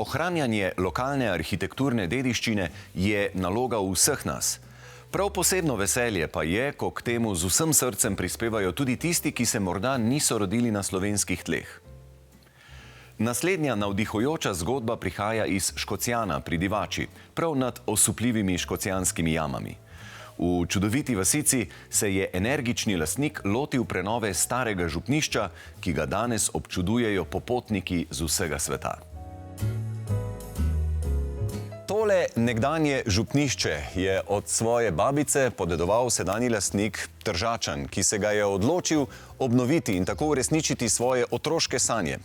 Ohranjanje lokalne arhitekturne dediščine je naloga vseh nas. Prav posebno veselje pa je, ko k temu z vsem srcem prispevajo tudi tisti, ki se morda niso rodili na slovenskih tleh. Naslednja navdihujoča zgodba prihaja iz Škocjana pri Divači, prav nad osupljivimi škocjanskimi jamami. V čudoviti vasici se je energični lastnik lotil prenove starega župnišča, ki ga danes občudujejo popotniki z vsega sveta. Tole nekdanje župnišče je od svoje babice podedoval sedanji lastnik Tržačan, ki se ga je odločil obnoviti in tako uresničiti svoje otroške sanje.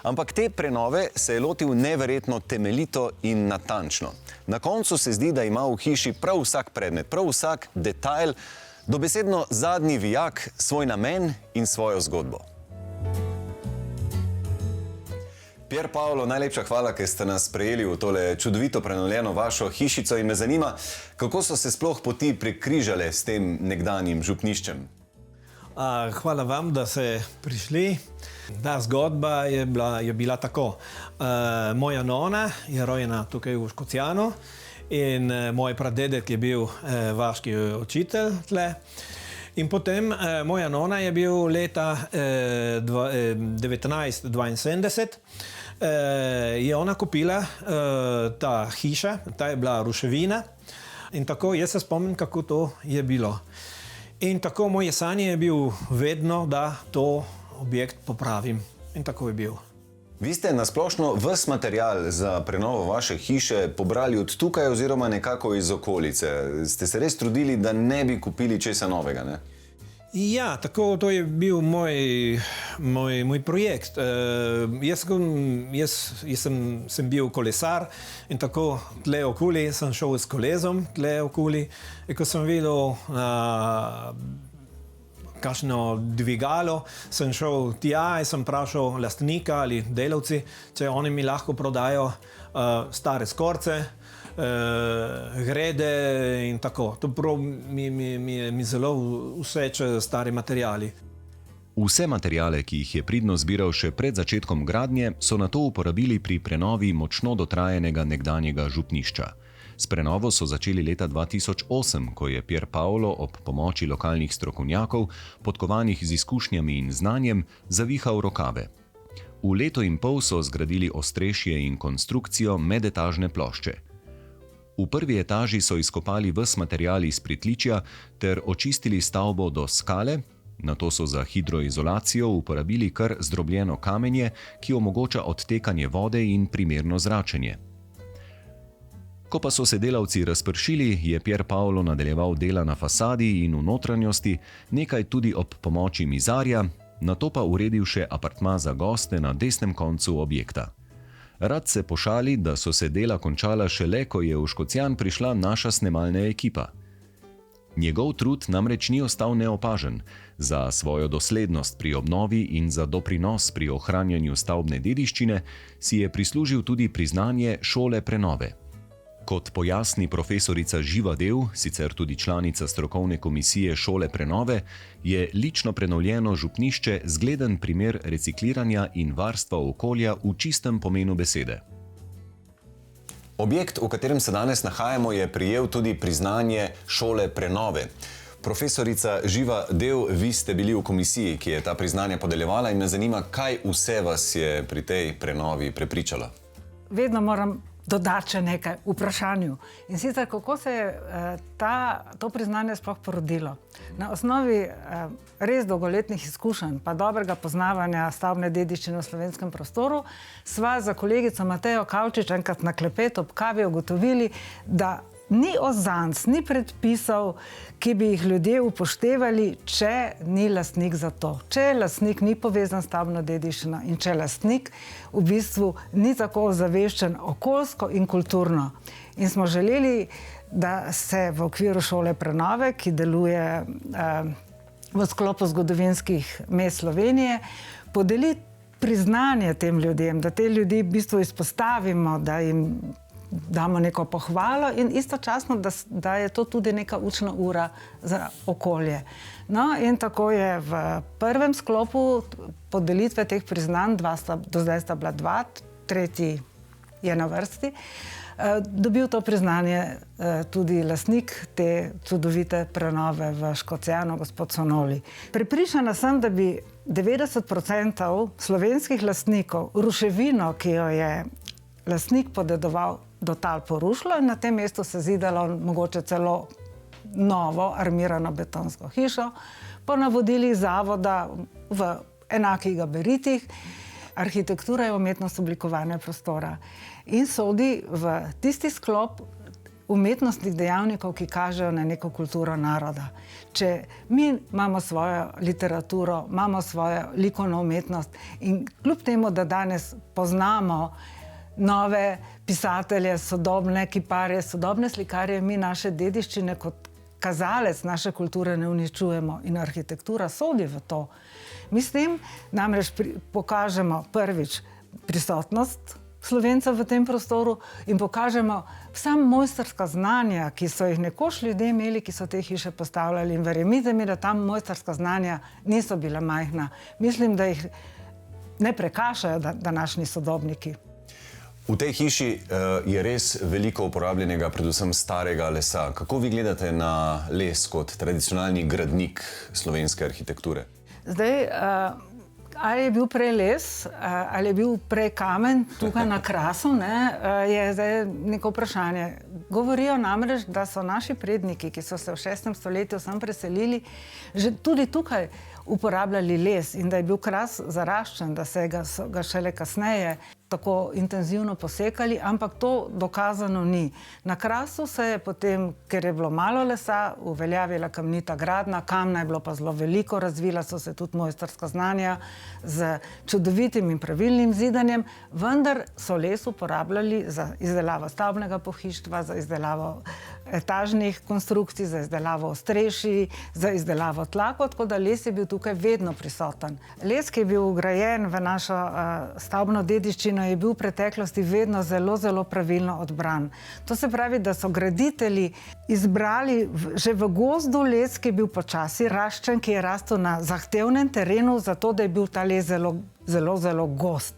Ampak te prenove se je lotil neverjetno temeljito in natančno. Na koncu se zdi, da ima v hiši prav vsak predmet, prav vsak detajl, dobesedno zadnji vijak, svoj namen in svojo zgodbo. Pier Paolo, najlepša hvala, ker ste nas sprejeli v tole čudovito prenovljeno vašo hišico in me zanima, kako so se sploh poti prekrižale s tem nekdanjim župniščem? Hvala vam, da ste prišli. Ta zgodba je bila tako. Moja nona je rojena tukaj v Škocjanu in moj pradedek je bil vaški učitelj tle. In potem moja nona je bil leta 1972, je ona kupila ta hiša, ta je bila ruševina in tako jaz se spomnim, kako to je bilo. In tako moje sanje je bil vedno, da to objekt popravim. In tako je bil. Vi ste nasplošno ves material za prenovo vaše hiše pobrali od tukaj oziroma nekako iz okolice. Ste se res trudili, da ne bi kupili česa novega, ne? Ja, tako to je bil moj projekt. Jaz sem bil kolesar in tako tle okoli sem šel s kolesom tle okoli. In ko sem videl kakšno dvigalo, sem šel tja in sem vprašal lastnika ali delavci, če oni mi lahko prodajo stare skorce, grede in tako. To prav mi zelo všeč stari materiali. Vse materiale, ki jih je pridno zbiral še pred začetkom gradnje, so nato uporabili pri prenovi močno dotrajenega nekdanjega župnišča. S prenovo so začeli leta 2008, ko je Pier Paolo ob pomoči lokalnih strokovnjakov, podkovanih z izkušnjami in znanjem, zavihal rokave. V leto in pol so zgradili ostrešje in konstrukcijo medetažne plošče. V prvi etaži so izkopali ves material iz pritličja ter očistili stavbo do skale, nato so za hidroizolacijo uporabili kar zdrobljeno kamenje, ki omogoča odtekanje vode in primerno zračenje. Ko pa so se delavci razpršili, je Pier Paolo nadaljeval dela na fasadi in v notranjosti, nekaj tudi ob pomoči mizarja, nato pa uredil še apartma za goste na desnem koncu objekta. Rad se pošali, da so se dela končala šele, ko je v Škocjan prišla naša snemalna ekipa. Njegov trud namreč ni ostal neopažen. Za svojo doslednost pri obnovi in za doprinos pri ohranjanju stavbne dediščine si je prislužil tudi priznanje šole prenove. Kot pojasni profesorica Živa Del, sicer tudi članica strokovne komisije šole prenove, je lično prenovljeno župnišče zgleden primer recikliranja in varstva okolja v čistem pomenu besede. Objekt, v katerem se danes nahajamo, je prejel tudi priznanje šole prenove. Profesorica Živa Del, vi ste bili v komisiji, ki je ta priznanja podeljevala in me zanima, kaj vse vas je pri tej prenovi prepričalo. Vedno moram dodati še nekaj vprašanju. In sicer, kako se je to priznanje sploh porodilo. Na osnovi res dolgoletnih izkušenj pa dobrega poznavanja stavbne dediščine v slovenskem prostoru sva za kolegico Matejo Kavčič enkrat na klepet ob kavi ugotovili, da ni ozanc, ni predpisov, ki bi jih ljudje upoštevali, če ni lastnik za to. Če lastnik ni povezan s stavbno dediščino in če lastnik v bistvu ni tako ozaveščen okoljsko in kulturno. In smo želeli, da se v okviru šole prenove, ki deluje v sklopu zgodovinskih mest Slovenije, podeli priznanje tem ljudem, da te ljudi v bistvu izpostavimo, da jim damo neko pohvalo in istočasno, da je to tudi neka učna ura za okolje. No, in tako je v prvem sklopu podelitve teh priznanj, do zdaj sta bila dva, tretji je na vrsti, dobil to priznanje tudi lastnik te čudovite prenove v Škocjanu, gospod Sonoli. Prepričana sem, da bi 90% slovenskih lastnikov ruševino, ki jo je lastnik podedoval, do tal porušilo in na tem mestu se zidalo mogoče celo novo armirano betonsko hišo po navodilih zavoda v enakih gabaritih. Arhitektura je umetnost oblikovanja prostora in sodi v tisti sklop umetnostnih dejavnikov, ki kažejo na neko kulturo naroda. Če mi imamo svojo literaturo, imamo svojo likovno umetnost in kljub temu, da danes poznamo nove pisatelje, sodobne kiparje, sodobne slikarje, mi naše dediščine kot kazalec naše kulture ne uničujemo in arhitektura sodi v to. Mi s tem namreč pokažemo prvič prisotnost Slovencev v tem prostoru in pokažemo vsa mojstrska znanja, ki so jih nekoč ljudje imeli, ki so te hiše postavljali. In verjemite mi, da tam mojstrska znanja niso bila majhna. Mislim, da jih ne prekašajo današnji sodobniki. V tej hiši je res veliko uporabljenega, predvsem starega lesa. Kako vi gledate na les kot tradicionalni gradnik slovenske arhitekture? Zdaj, ali je bil prej les, ali je bil prej kamen tukaj na Krasu, je zdaj neko vprašanje. Govorijo namreč, da so naši predniki, ki so se v 6. stoletju sem preselili, že tudi tukaj uporabljali les in da je bil Kras zaraščen, da se ga šele kasneje tako intenzivno posekali, ampak to dokazano ni. Na Krasu se je potem, ker je bilo malo lesa, uveljavila kamnita gradnja, kamna je bilo pa zelo veliko, razvila so se tudi mojstrska znanja z čudovitim in pravilnim zidanjem, vendar so les uporabljali za izdelavo stavbnega pohištva, za izdelavo etažnih konstrukcij, za izdelavo ostrešij, za izdelavo tlakov, tako da les je bil tukaj vedno prisoten. Les, ki je bil vgrajen v našo stavbno dediščino, je bil v preteklosti vedno zelo, zelo pravilno odbran. To se pravi, da so graditelji izbrali že v gozdu les, ki je bil počasi raščen, ki je rastel na zahtevnem terenu, zato da je bil ta les zelo, zelo, zelo gost.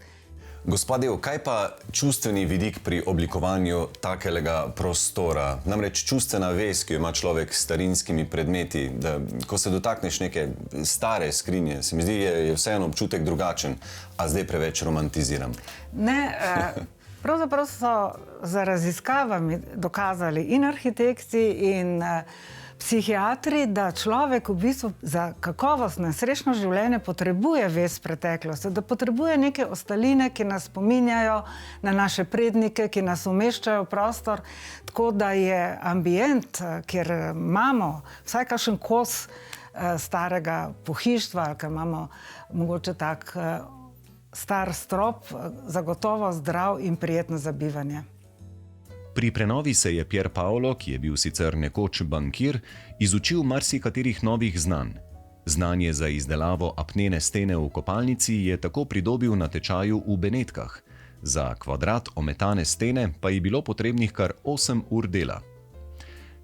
Gospa Dev, kaj pa čustveni vidik pri oblikovanju takelega prostora? Namreč čustvena vez, ki jo ima človek s starinskimi predmeti, da ko se dotakneš neke stare skrinje, se mi zdi, je vseeno občutek drugačen, a zdaj preveč romantiziram. Ne, pravzaprav so z raziskavami dokazali in arhitekti in psihiatri, da človek v bistvu za kakovostno in srečno življenje potrebuje vez preteklosti, da potrebuje neke ostaline, ki nas spominjajo na naše prednike, ki nas umeščajo v prostor, tako da je ambient, kjer imamo vsaj kakšen kos starega pohištva, ker imamo mogoče tak star strop, zagotovo zdrav in prijetno za bivanje. Pri prenovi se je Pier Paolo, ki je bil sicer nekoč bankir, izučil marsikaterih novih znanj. Znanje za izdelavo apnene stene v kopalnici je tako pridobil na tečaju v Benetkah. Za kvadrat ometane stene pa je bilo potrebnih kar 8 ur dela.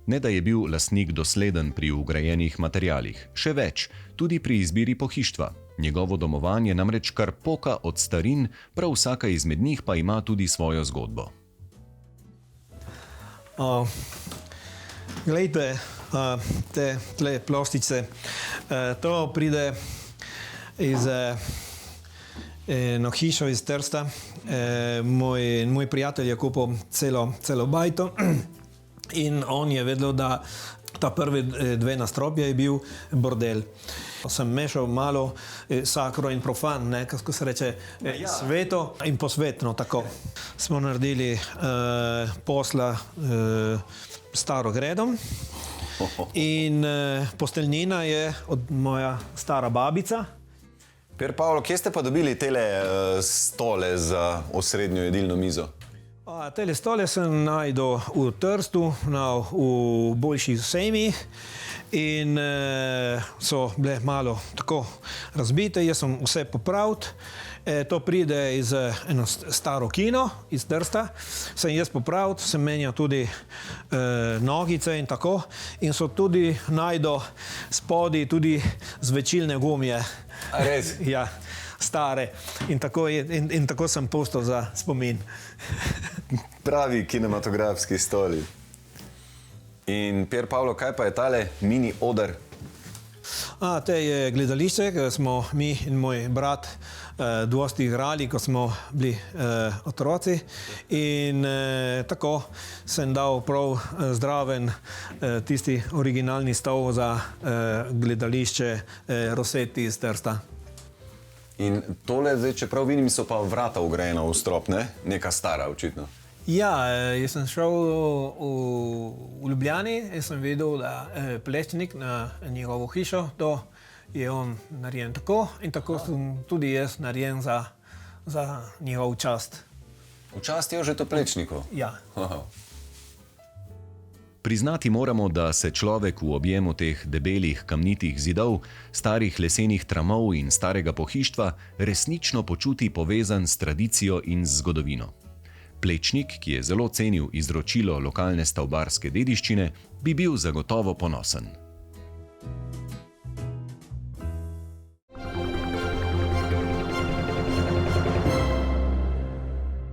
Ne da je bil lastnik dosleden pri vgrajenih materialih, še več, tudi pri izbiri pohištva. Njegovo domovanje namreč kar poka od starin, prav vsaka izmed njih pa ima tudi svojo zgodbo. Glejte, te ploščice, to pride iz eno hišo iz Trsta. Moj prijatelj je kupil celo bajto in on je vedel, da ta prvi 2 nastropja je bil bordel. Sem mešal malo sakro in profan, kako se reče, sveto in posvetno, tako. Smo naredili posla staro gredom in posteljnina je od moja stara babica. Pier Paolo, kje ste pa dobili tele stole za osrednjo jedilno mizo? Tele stole sem najdel v Trstu, v boljših sejmih in so bile malo tako razbite, jaz sem vse popravil. To pride iz eno staro kino iz Trsta, sem jaz popravil, sem menjal tudi nogice in tako in so tudi najdel spodaj tudi zvečilne gumije. A res? Ja, stare in tako sem pustil za spomin. pravi kinematografski stoli. In Pier Paolo, kaj pa je tale mini oder? To je gledališče, ker smo mi in moj brat dosti igrali, ko smo bili otroci. In tako sem dal prav zdraven tisti originalni stol za gledališče Rossetti iz Trsta. In tole, zdaj, čeprav vidim, so pa vrata ugrajena v strop, ne? Neka stara, očitno. Ja, jaz sem šel v Ljubljani in sem videl, da Plečnik na njegovo hišo, to je on narejen tako in tako sem tudi jaz narejen za njegov čast. V čast je že to Plečniku? Ja. Aha. Priznati moramo, da se človek v objemu teh debelih kamnitih zidov, starih lesenih tramov in starega pohištva resnično počuti povezan s tradicijo in z zgodovino. Plečnik, ki je zelo cenil izročilo lokalne stavbarske dediščine, bi bil zagotovo ponosen.